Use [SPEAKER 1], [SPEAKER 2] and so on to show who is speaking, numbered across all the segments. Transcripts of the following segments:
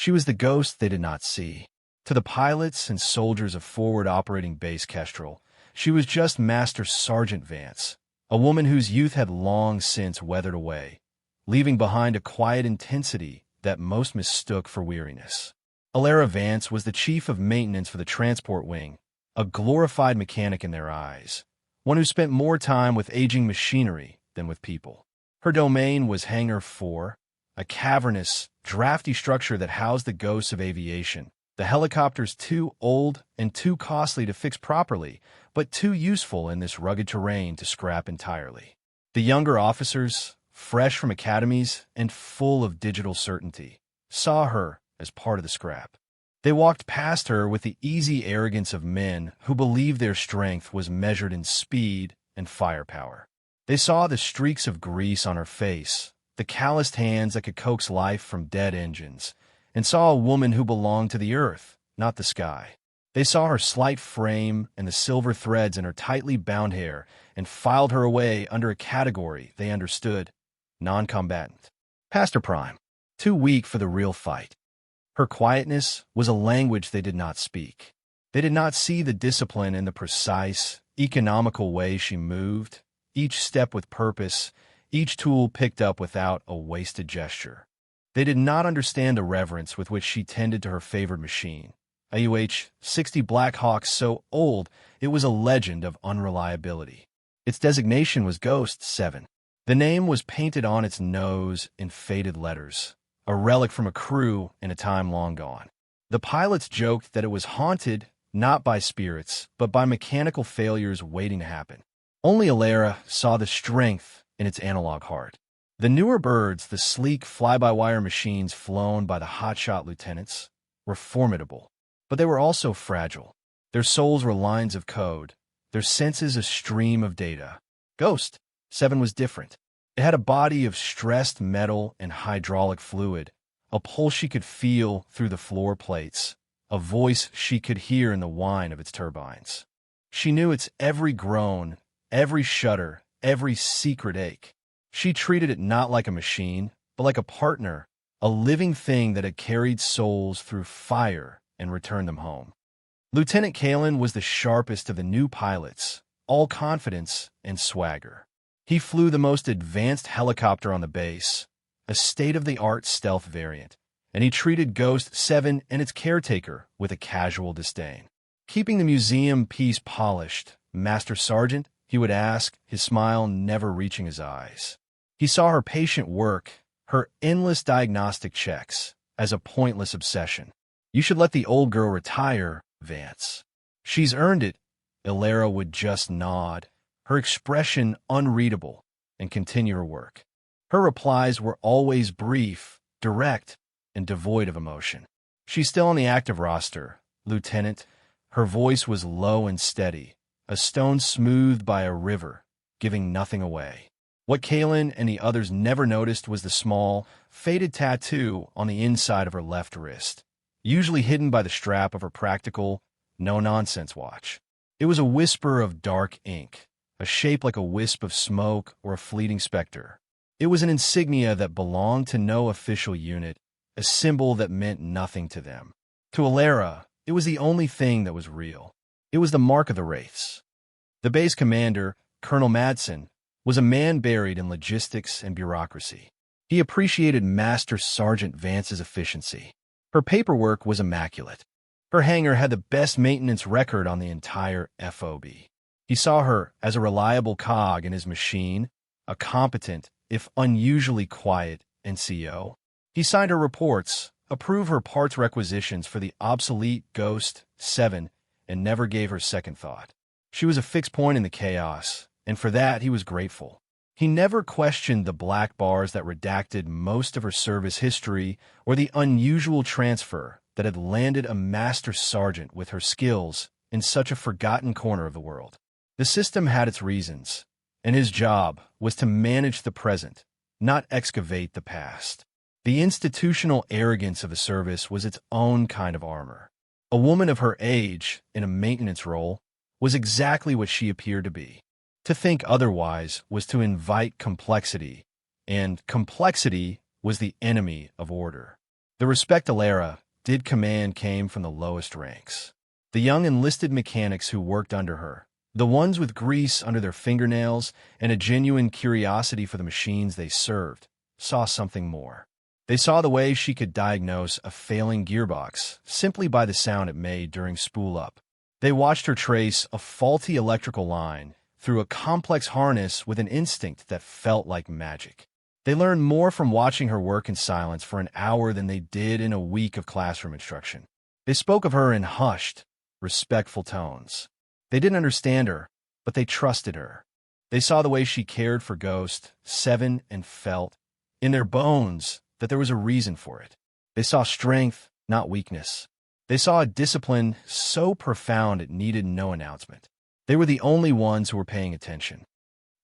[SPEAKER 1] She was the ghost they did not see. To the pilots and soldiers of Forward Operating Base Kestrel, she was just Master Sergeant Vance, a woman whose youth had long since weathered away, leaving behind a quiet intensity that most mistook for weariness. Alara Vance was the chief of maintenance for the transport wing, a glorified mechanic in their eyes, one who spent more time with aging machinery than with people. Her domain was Hangar 4, a cavernous, drafty structure that housed the ghosts of aviation, the helicopters too old and too costly to fix properly, but too useful in this rugged terrain to scrap entirely. The younger officers, fresh from academies and full of digital certainty, saw her as part of the scrap. They walked past her with the easy arrogance of men who believed their strength was measured in speed and firepower. They saw the streaks of grease on her face, the calloused hands that could coax life from dead engines, and saw a woman who belonged to the earth, not the sky. They saw her slight frame and the silver threads in her tightly bound hair and filed her away under a category they understood: non-combatant. Past her prime, too weak for the real fight. Her quietness was a language they did not speak. They did not see the discipline in the precise, economical way she moved, each step with purpose, each tool picked up without a wasted gesture. They did not understand the reverence with which she tended to her favored machine, a UH-60 Black Hawk so old it was a legend of unreliability. Its designation was Ghost 7. The name was painted on its nose in faded letters, a relic from a crew in a time long gone. The pilots joked that it was haunted not by spirits, but by mechanical failures waiting to happen. Only Alara saw the strength in its analog heart. The newer birds, the sleek fly-by-wire machines flown by the hotshot lieutenants, were formidable, but they were also fragile. Their souls were lines of code, their senses a stream of data. Ghost 7 was different. It had a body of stressed metal and hydraulic fluid, a pulse she could feel through the floor plates, a voice she could hear in the whine of its turbines. She knew its every groan, every shudder, every secret ache. She treated it not like a machine, but like a partner, a living thing that had carried souls through fire and returned them home. Lieutenant Kalen was the sharpest of the new pilots, all confidence and swagger. He flew the most advanced helicopter on the base, a state-of-the-art stealth variant, and he treated Ghost 7 and its caretaker with a casual disdain. Keeping the museum piece polished, Master Sergeant, he would ask, his smile never reaching his eyes. He saw her patient work, her endless diagnostic checks, as a pointless obsession. You should let the old girl retire, Vance. She's earned it. Alara would just nod, her expression unreadable, and continue her work. Her replies were always brief, direct, and devoid of emotion. She's still on the active roster, Lieutenant. Her voice was low and steady, a stone smoothed by a river, giving nothing away. What Kalen and the others never noticed was the small, faded tattoo on the inside of her left wrist, usually hidden by the strap of her practical, no-nonsense watch. It was a whisper of dark ink, a shape like a wisp of smoke or a fleeting specter. It was an insignia that belonged to no official unit, a symbol that meant nothing to them. To Alara, it was the only thing that was real. It was the mark of the Wraiths. The base commander, Colonel Madsen, was a man buried in logistics and bureaucracy. He appreciated Master Sergeant Vance's efficiency. Her paperwork was immaculate. Her hangar had the best maintenance record on the entire FOB. He saw her as a reliable cog in his machine, a competent, if unusually quiet, NCO. He signed her reports, approved her parts requisitions for the obsolete Ghost 7, and never gave her second thought. She was a fixed point in the chaos, and for that he was grateful. He never questioned the black bars that redacted most of her service history or the unusual transfer that had landed a master sergeant with her skills in such a forgotten corner of the world. The system had its reasons, and his job was to manage the present, not excavate the past. The institutional arrogance of the service was its own kind of armor. A woman of her age, in a maintenance role, was exactly what she appeared to be. To think otherwise was to invite complexity, and complexity was the enemy of order. The respect Alara did command came from the lowest ranks. The young enlisted mechanics who worked under her, the ones with grease under their fingernails and a genuine curiosity for the machines they served, saw something more. They saw the way she could diagnose a failing gearbox simply by the sound it made during spool-up. They watched her trace a faulty electrical line through a complex harness with an instinct that felt like magic. They learned more from watching her work in silence for an hour than they did in a week of classroom instruction. They spoke of her in hushed, respectful tones. They didn't understand her, but they trusted her. They saw the way she cared for Ghost, Seven, and felt, in their bones, that there was a reason for it. They saw strength, not weakness. They saw a discipline so profound it needed no announcement. They were the only ones who were paying attention.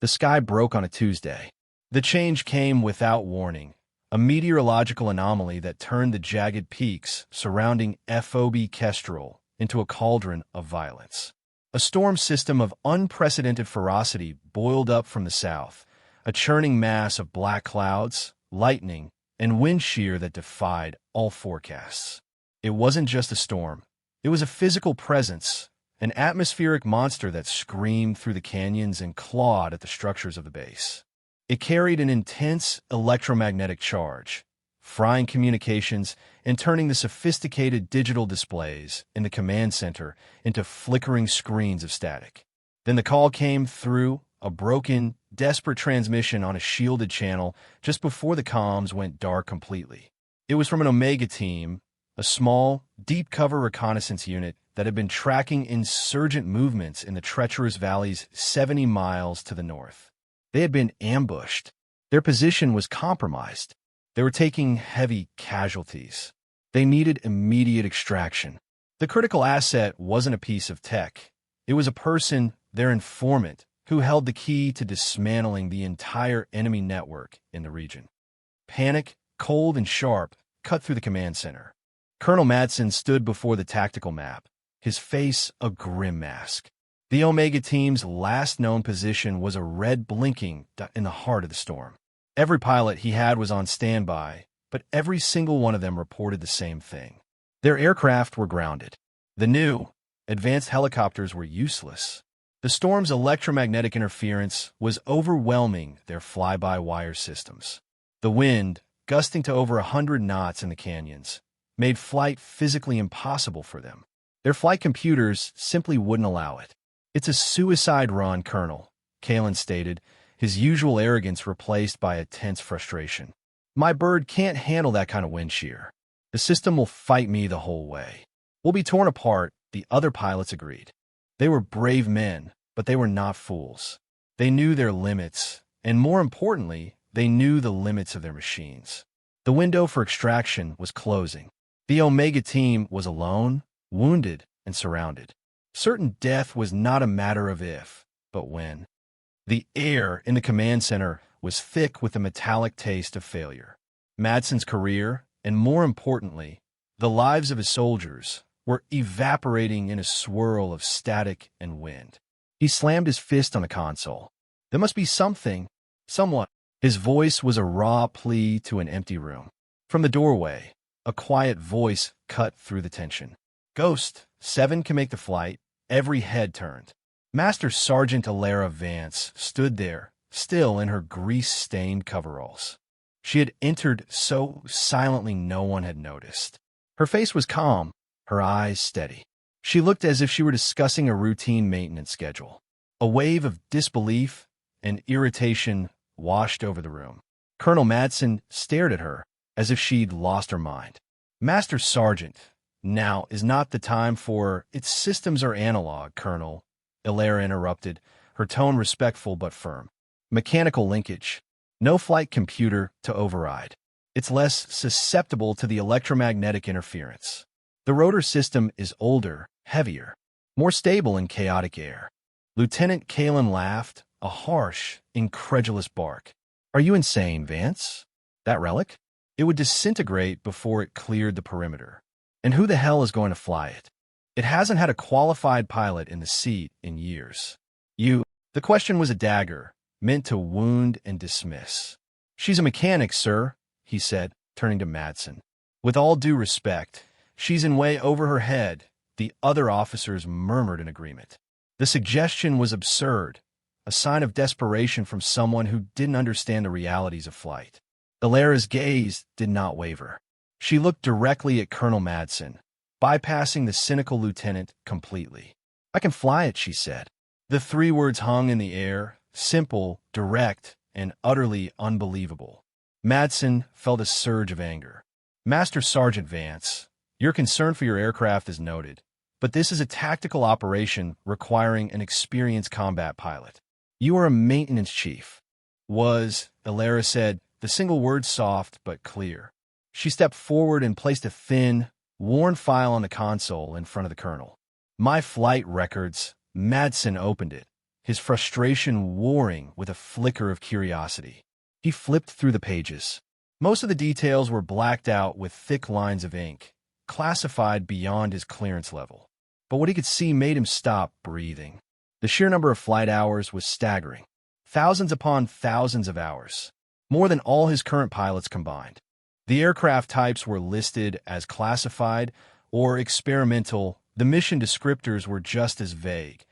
[SPEAKER 1] The sky broke on a Tuesday. The change came without warning, a meteorological anomaly that turned the jagged peaks surrounding FOB Kestrel into a cauldron of violence. A storm system of unprecedented ferocity boiled up from the south, a churning mass of black clouds, lightning, and wind shear that defied all forecasts. It wasn't just a storm. It was a physical presence, an atmospheric monster that screamed through the canyons and clawed at the structures of the base. It carried an intense electromagnetic charge, frying communications and turning the sophisticated digital displays in the command center into flickering screens of static. Then the call came through a broken, desperate transmission on a shielded channel just before the comms went dark completely. It was from an Omega team, a small, deep-cover reconnaissance unit that had been tracking insurgent movements in the treacherous valleys 70 miles to the north. They had been ambushed. Their position was compromised. They were taking heavy casualties. They needed immediate extraction. The critical asset wasn't a piece of tech. It was a person, their informant, who held the key to dismantling the entire enemy network in the region. Panic, cold and sharp, cut through the command center. Colonel Madsen stood before the tactical map, his face a grim mask. The Omega team's last known position was a red blinking dot in the heart of the storm. Every pilot he had was on standby, but every single one of them reported the same thing. Their aircraft were grounded. The new, advanced helicopters were useless. The storm's electromagnetic interference was overwhelming their fly-by-wire systems. The wind, gusting to over 100 knots in the canyons, made flight physically impossible for them. Their flight computers simply wouldn't allow it. "It's a suicide run, Colonel," Kalen stated, his usual arrogance replaced by a tense frustration. "My bird can't handle that kind of wind shear. The system will fight me the whole way. We'll be torn apart," the other pilots agreed. They were brave men, but they were not fools. They knew their limits, and more importantly, they knew the limits of their machines. The window for extraction was closing. The Omega team was alone, wounded, and surrounded. Certain death was not a matter of if, but when. The air in the command center was thick with the metallic taste of failure. Madsen's career, and more importantly, the lives of his soldiers, were evaporating in a swirl of static and wind. He slammed his fist on the console. There must be something, someone. His voice was a raw plea to an empty room. From the doorway, a quiet voice cut through the tension. "Ghost, 7 can make the flight." Every head turned. Master Sergeant Alara Vance stood there, still in her grease-stained coveralls. She had entered so silently no one had noticed. Her face was calm, her eyes steady. She looked as if she were discussing a routine maintenance schedule. A wave of disbelief and irritation washed over the room. Colonel Madsen stared at her as if she'd lost her mind. "Master Sergeant, now is not the time for its systems are analog, Colonel," Alara interrupted, her tone respectful but firm. "Mechanical linkage. No flight computer to override. It's less susceptible to the electromagnetic interference. The rotor system is older, heavier, more stable in chaotic air." Lieutenant Kalen laughed, a harsh, incredulous bark. "Are you insane, Vance? That relic? It would disintegrate before it cleared the perimeter. And who the hell is going to fly it? It hasn't had a qualified pilot in the seat in years. The question was a dagger, meant to wound and dismiss. "She's a mechanic, sir," he said, turning to Madsen. With all due respect, she's in way over her head, the other officers murmured in agreement. The suggestion was absurd, a sign of desperation from someone who didn't understand the realities of flight. Alara's gaze did not waver. She looked directly at Colonel Madsen, bypassing the cynical lieutenant completely. "I can fly it," she said. The three words hung in the air, simple, direct, and utterly unbelievable. Madsen felt a surge of anger. "Master Sergeant Vance, your concern for your aircraft is noted, but this is a tactical operation requiring an experienced combat pilot. You are a maintenance chief." Alara said, the single word soft but clear. She stepped forward and placed a thin, worn file on the console in front of the colonel. "My flight records." Madsen opened it, his frustration warring with a flicker of curiosity. He flipped through the pages. Most of the details were blacked out with thick lines of ink, classified beyond his clearance level. But what he could see made him stop breathing. The sheer number of flight hours was staggering. Thousands upon thousands of hours. More than all his current pilots combined. The aircraft types were listed as classified or experimental. The mission descriptors were just as vague.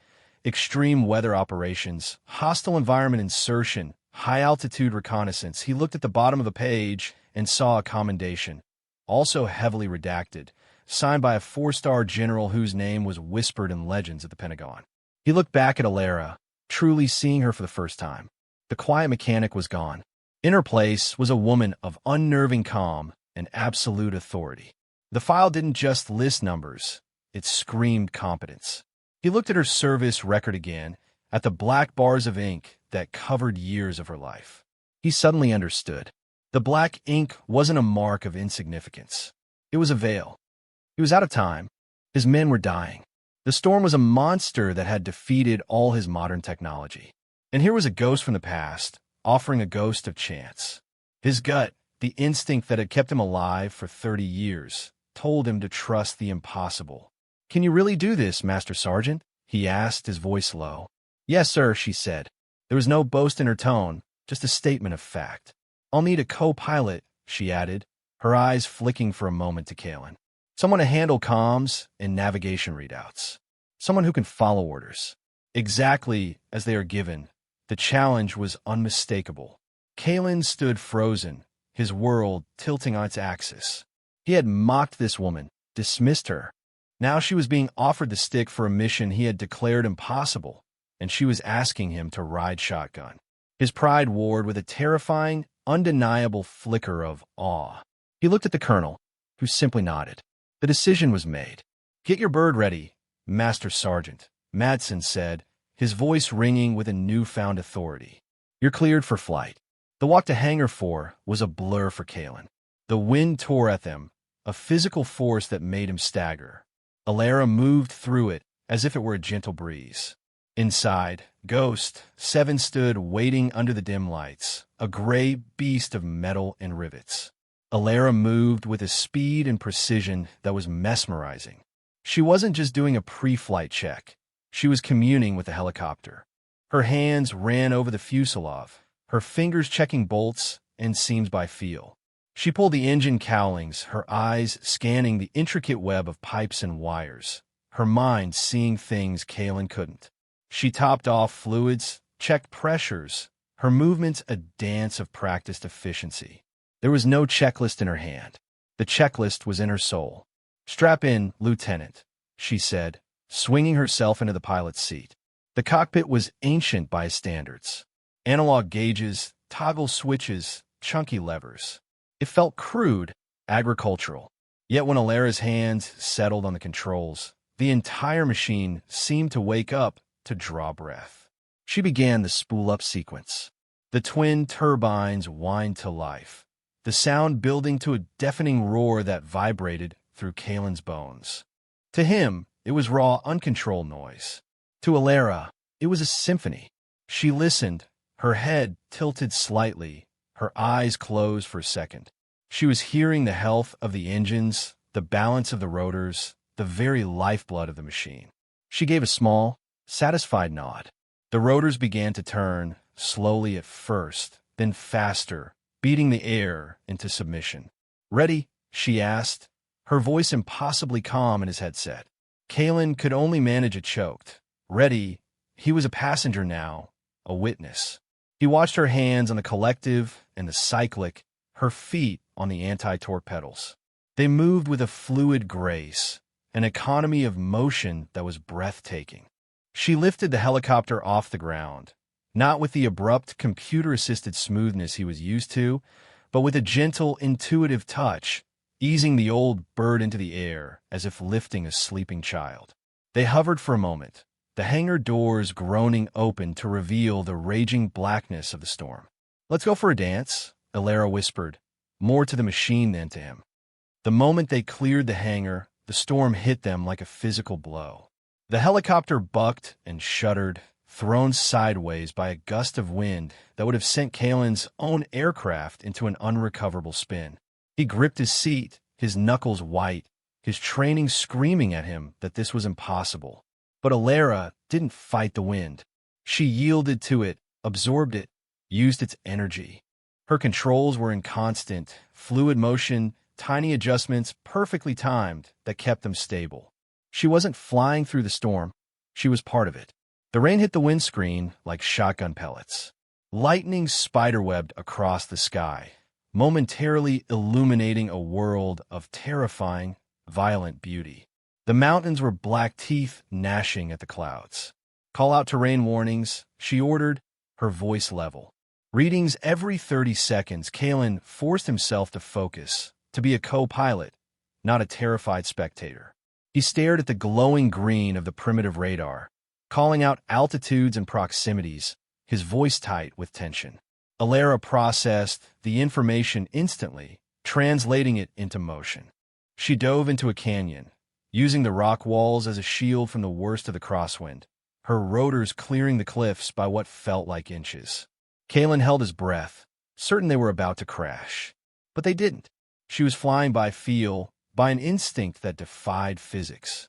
[SPEAKER 1] Extreme weather operations, hostile environment insertion, high-altitude reconnaissance. He looked at the bottom of the page and saw a commendation, also heavily redacted, signed by a four-star general whose name was whispered in legends at the Pentagon. He looked back at Alara, truly seeing her for the first time. The quiet mechanic was gone. In her place was a woman of unnerving calm and absolute authority. The file didn't just list numbers, it screamed competence. He looked at her service record again, at the black bars of ink that covered years of her life. He suddenly understood. The black ink wasn't a mark of insignificance. It was a veil. He was out of time. His men were dying. The storm was a monster that had defeated all his modern technology. And here was a ghost from the past, offering a ghost of chance. His gut, the instinct that had kept him alive for 30 years, told him to trust the impossible. "Can you really do this, Master Sergeant?" he asked, his voice low. "Yes, sir," she said. There was no boast in her tone, just a statement of fact. "I'll need a co-pilot," she added, her eyes flicking for a moment to Kalen. "Someone to handle comms and navigation readouts. Someone who can follow orders exactly as they are given." The challenge was unmistakable. Kalen stood frozen, his world tilting on its axis. He had mocked this woman, dismissed her. Now she was being offered the stick for a mission he had declared impossible, and she was asking him to ride shotgun. His pride warred with a terrifying, undeniable flicker of awe. He looked at the colonel, who simply nodded. The decision was made. "Get your bird ready, Master Sergeant," Madsen said, his voice ringing with a newfound authority. "You're cleared for flight." The walk to Hangar 4 was a blur for Kalen. The wind tore at them, a physical force that made him stagger. Alara moved through it as if it were a gentle breeze. Inside, Ghost 7 stood waiting under the dim lights, a gray beast of metal and rivets. Alara moved with a speed and precision that was mesmerizing. She wasn't just doing a pre-flight check. She was communing with the helicopter. Her hands ran over the fuselage, her fingers checking bolts and seams by feel. She pulled the engine cowlings, her eyes scanning the intricate web of pipes and wires, her mind seeing things Kalen couldn't. She topped off fluids, checked pressures, her movements a dance of practiced efficiency. There was no checklist in her hand. The checklist was in her soul. "Strap in, Lieutenant," she said, swinging herself into the pilot's seat. The cockpit was ancient by his standards. Analog gauges, toggle switches, chunky levers. It felt crude, agricultural. Yet when Alara's hands settled on the controls, the entire machine seemed to wake up, to draw breath. She began the spool-up sequence. The twin turbines whined to life, the sound building to a deafening roar that vibrated through Kalen's bones. To him, it was raw, uncontrolled noise. To Alara, it was a symphony. She listened, her head tilted slightly, her eyes closed for a second. She was hearing the health of the engines, the balance of the rotors, the very lifeblood of the machine. She gave a small, satisfied nod. The rotors began to turn, slowly at first, then faster, beating the air into submission. "Ready," she asked, her voice impossibly calm in his headset. Kalen could only manage a choked. Ready, he was a passenger now, a witness. He watched her hands on the collective and the cyclic, her feet on the anti-torque pedals. They moved with a fluid grace, an economy of motion that was breathtaking. She lifted the helicopter off the ground, not with the abrupt, computer-assisted smoothness he was used to, but with a gentle, intuitive touch, easing the old bird into the air as if lifting a sleeping child. They hovered for a moment, the hangar doors groaning open to reveal the raging blackness of the storm. "Let's go for a dance," Alara whispered, more to the machine than to him. The moment they cleared the hangar, the storm hit them like a physical blow. The helicopter bucked and shuddered, thrown sideways by a gust of wind that would have sent Kalen's own aircraft into an unrecoverable spin. He gripped his seat, his knuckles white, his training screaming at him that this was impossible. But Alara didn't fight the wind. She yielded to it, absorbed it, used its energy. Her controls were in constant, fluid motion, tiny adjustments perfectly timed that kept them stable. She wasn't flying through the storm. She was part of it. The rain hit the windscreen like shotgun pellets. Lightning spiderwebbed across the sky, momentarily illuminating a world of terrifying, violent beauty. The mountains were black teeth gnashing at the clouds. "Call out terrain warnings," she ordered, her voice level. Readings every 30 seconds, Kalen forced himself to focus, to be a co-pilot, not a terrified spectator. He stared at the glowing green of the primitive radar, calling out altitudes and proximities, his voice tight with tension. Alara processed the information instantly, translating it into motion. She dove into a canyon, using the rock walls as a shield from the worst of the crosswind, her rotors clearing the cliffs by what felt like inches. Kalen held his breath, certain they were about to crash. But they didn't. She was flying by feel, by an instinct that defied physics.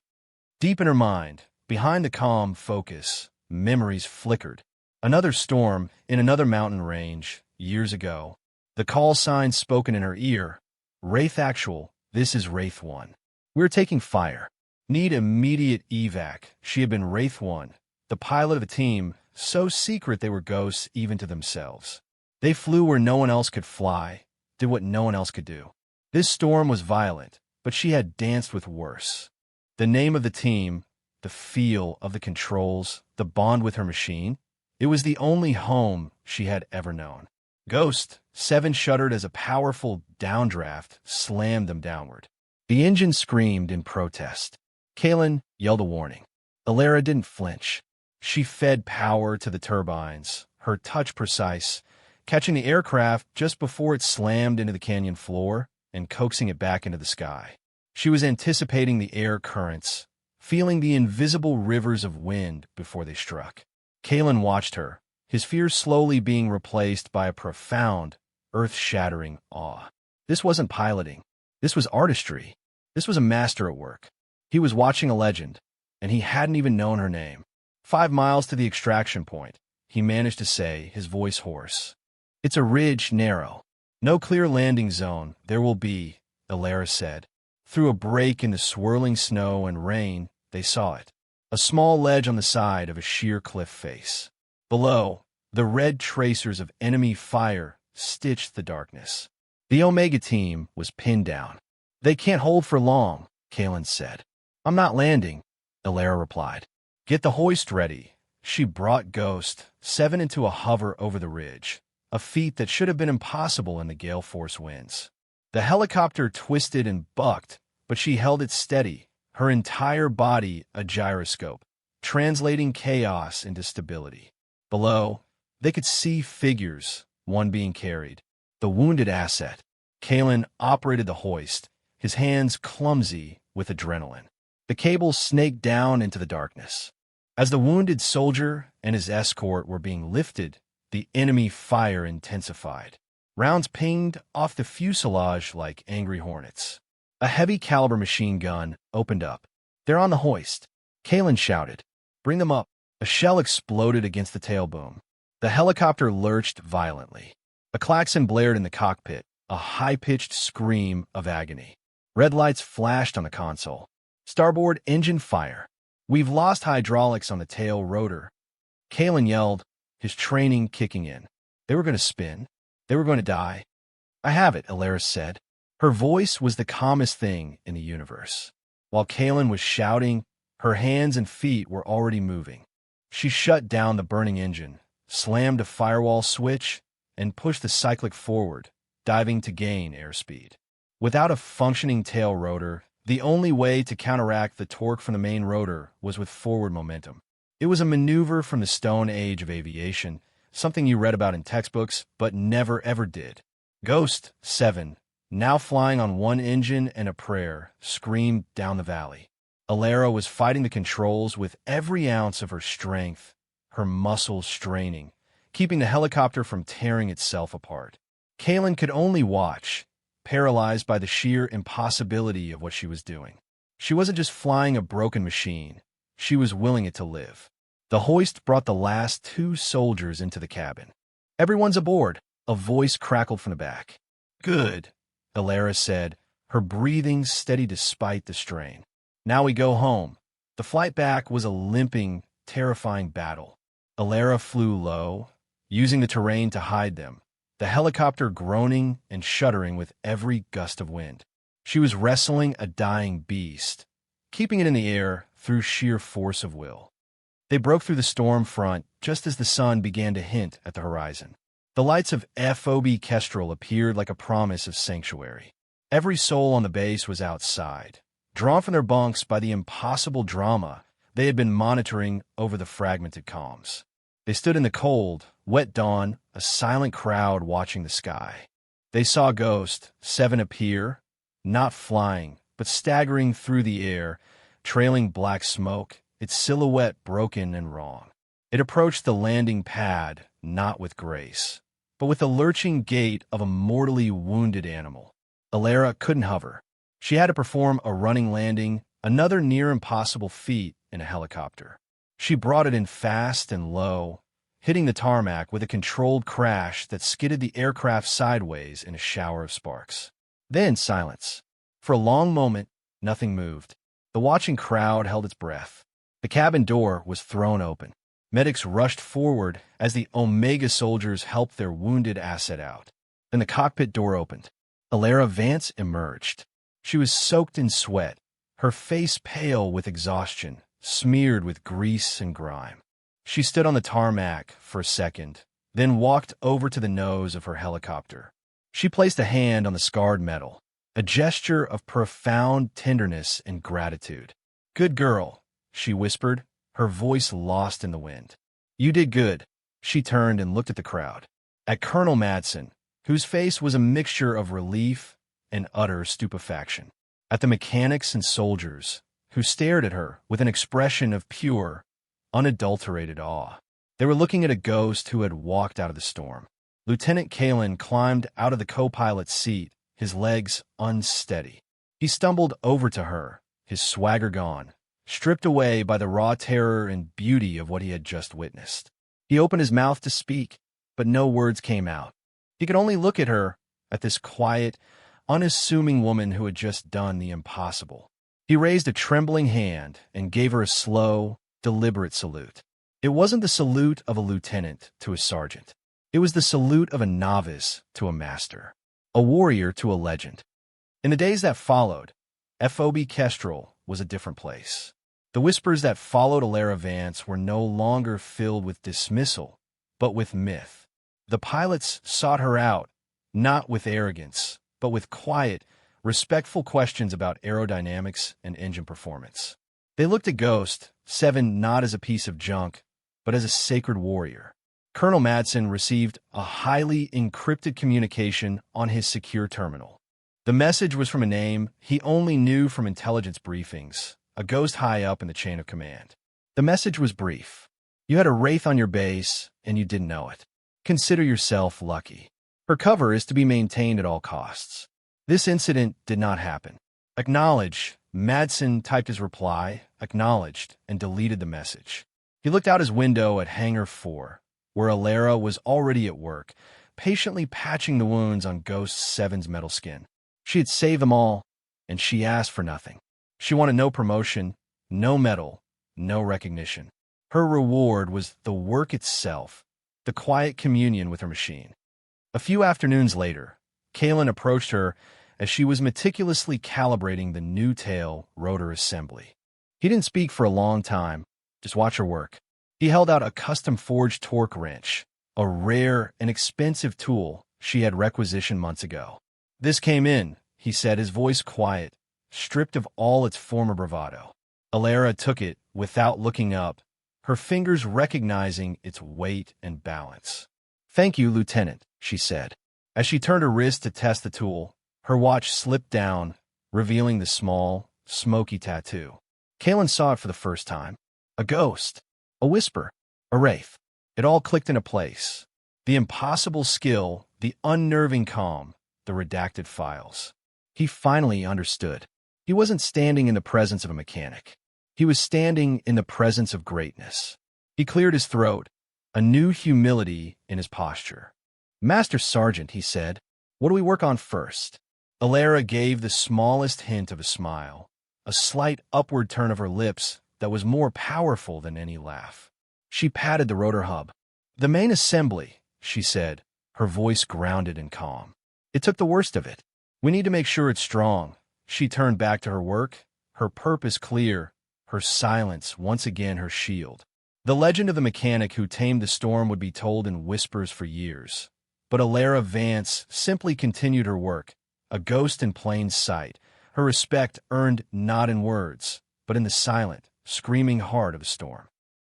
[SPEAKER 1] Deep in her mind, behind the calm focus, memories flickered. Another storm in another mountain range, years ago. The call sign spoken in her ear. "Wraith Actual, this is Wraith 1. We're taking fire. Need immediate evac." She had been Wraith 1, the pilot of the team, so secret they were ghosts even to themselves. They flew where no one else could fly, did what no one else could do. This storm was violent, but she had danced with worse. The name of the team, the feel of the controls, the bond with her machine, it was the only home she had ever known. Ghost 7 shuddered as a powerful downdraft slammed them downward. The engine screamed in protest. Kalen yelled a warning. Alara didn't flinch. She fed power to the turbines, her touch precise, catching the aircraft just before it slammed into the canyon floor and coaxing it back into the sky. She was anticipating the air currents, feeling the invisible rivers of wind before they struck. Kalen watched her, his fears slowly being replaced by a profound, earth-shattering awe. This wasn't piloting. This was artistry. This was a master at work. He was watching a legend, and he hadn't even known her name. 5 miles to the extraction point, he managed to say, his voice hoarse. "It's a ridge narrow. No clear landing zone. There will be," Alara said. Through a break in the swirling snow and rain, they saw it. A small ledge on the side of a sheer cliff face. Below, the red tracers of enemy fire stitched the darkness. The Omega team was pinned down. "They can't hold for long," Kalen said. "I'm not landing," Alara replied. "Get the hoist ready." She brought Ghost 7 into a hover over the ridge, a feat that should have been impossible in the gale force winds. The helicopter twisted and bucked, but she held it steady, her entire body a gyroscope, translating chaos into stability. Below, they could see figures, one being carried. The wounded asset. Kalen operated the hoist, his hands clumsy with adrenaline. The cable snaked down into the darkness. As the wounded soldier and his escort were being lifted, the enemy fire intensified. Rounds pinged off the fuselage like angry hornets. A heavy-caliber machine gun opened up. "They're on the hoist," Kalen shouted. "Bring them up." A shell exploded against the tailboom. The helicopter lurched violently. A klaxon blared in the cockpit, a high-pitched scream of agony. Red lights flashed on the console. Starboard engine fire. We've lost hydraulics on the tail rotor. Kalen yelled, his training kicking in. They were going to spin. They were going to die. I have it, Alaris said. Her voice was the calmest thing in the universe. While Kalen was shouting, her hands and feet were already moving. She shut down the burning engine, slammed a firewall switch, and pushed the cyclic forward, diving to gain airspeed. Without a functioning tail rotor, the only way to counteract the torque from the main rotor was with forward momentum. It was a maneuver from the Stone Age of aviation, something you read about in textbooks, but never ever did. Ghost 7, now flying on one engine and a prayer, screamed down the valley. Alara was fighting the controls with every ounce of her strength, her muscles straining, keeping the helicopter from tearing itself apart. Kalen could only watch, paralyzed by the sheer impossibility of what she was doing. She wasn't just flying a broken machine. She was willing it to live. The hoist brought the last 2 soldiers into the cabin. Everyone's aboard, a voice crackled from the back. Good, Alara said, her breathing steady despite the strain. Now we go home. The flight back was a limping, terrifying battle. Alara flew low, using the terrain to hide them, the helicopter groaning and shuddering with every gust of wind. She was wrestling a dying beast, keeping it in the air through sheer force of will. They broke through the storm front just as the sun began to hint at the horizon. The lights of FOB Kestrel appeared like a promise of sanctuary. Every soul on the base was outside, drawn from their bunks by the impossible drama they had been monitoring over the fragmented comms. They stood in the cold, wet dawn, a silent crowd watching the sky. They saw Ghost 7 appear, not flying, but staggering through the air, trailing black smoke, its silhouette broken and wrong. It approached the landing pad, not with grace, but with the lurching gait of a mortally wounded animal. Alara couldn't hover. She had to perform a running landing, another near-impossible feat in a helicopter. She brought it in fast and low, hitting the tarmac with a controlled crash that skidded the aircraft sideways in a shower of sparks. Then silence. For a long moment, nothing moved. The watching crowd held its breath. The cabin door was thrown open. Medics rushed forward as the Omega soldiers helped their wounded asset out. Then the cockpit door opened. Alara Vance emerged. She was soaked in sweat, her face pale with exhaustion, smeared with grease and grime. She stood on the tarmac for a second, then walked over to the nose of her helicopter. She placed a hand on the scarred metal, a gesture of profound tenderness and gratitude. "Good girl," she whispered, her voice lost in the wind. "You did good." She turned and looked at the crowd, at Colonel Madsen, whose face was a mixture of relief and utter stupefaction, at the mechanics and soldiers, who stared at her with an expression of pure, unadulterated awe. They were looking at a ghost who had walked out of the storm. Lieutenant Kalen climbed out of the co-pilot's seat, his legs unsteady. He stumbled over to her, his swagger gone, stripped away by the raw terror and beauty of what he had just witnessed. He opened his mouth to speak, but no words came out. He could only look at her, at this quiet, unassuming woman who had just done the impossible. He raised a trembling hand and gave her a slow, deliberate salute. It wasn't the salute of a lieutenant to a sergeant. It was the salute of a novice to a master, a warrior to a legend. In the days that followed, FOB Kestrel was a different place. The whispers that followed Alara Vance were no longer filled with dismissal, but with myth. The pilots sought her out, not with arrogance, but with quiet, respectful questions about aerodynamics and engine performance. They looked at Ghost 7 not as a piece of junk, but as a sacred warrior. Colonel Madsen received a highly encrypted communication on his secure terminal. The message was from a name he only knew from intelligence briefings, a ghost high up in the chain of command. The message was brief. You had a wraith on your base, and you didn't know it. Consider yourself lucky. Her cover is to be maintained at all costs. This incident did not happen. Acknowledge. Madsen typed his reply, acknowledged, and deleted the message. He looked out his window at Hangar 4, where Alara was already at work, patiently patching the wounds on Ghost 7's metal skin. She had saved them all, and she asked for nothing. She wanted no promotion, no medal, no recognition. Her reward was the work itself, the quiet communion with her machine. A few afternoons later, Kalen approached her as she was meticulously calibrating the new tail rotor assembly. He didn't speak for a long time, just watch her work. He held out a custom-forged torque wrench, a rare and expensive tool she had requisitioned months ago. "This came in," he said, his voice quiet, stripped of all its former bravado. Alara took it without looking up, her fingers recognizing its weight and balance. "Thank you, Lieutenant," she said. As she turned her wrist to test the tool, her watch slipped down, revealing the small, smoky tattoo. Kalen saw it for the first time. A ghost, a whisper, a wraith. It all clicked into place. The impossible skill, the unnerving calm, the redacted files. He finally understood. He wasn't standing in the presence of a mechanic. He was standing in the presence of greatness. He cleared his throat, a new humility in his posture. "Master Sergeant," he said, "what do we work on first?" Alara gave the smallest hint of a smile, a slight upward turn of her lips that was more powerful than any laugh. She patted the rotor hub. "The main assembly," she said, her voice grounded and calm. "It took the worst of it. We need to make sure it's strong." She turned back to her work, her purpose clear, her silence once again her shield. The legend of the mechanic who tamed the storm would be told in whispers for years. But Alara Vance simply continued her work, a ghost in plain sight, her respect earned not in words, but in the silent, screaming heart of the storm.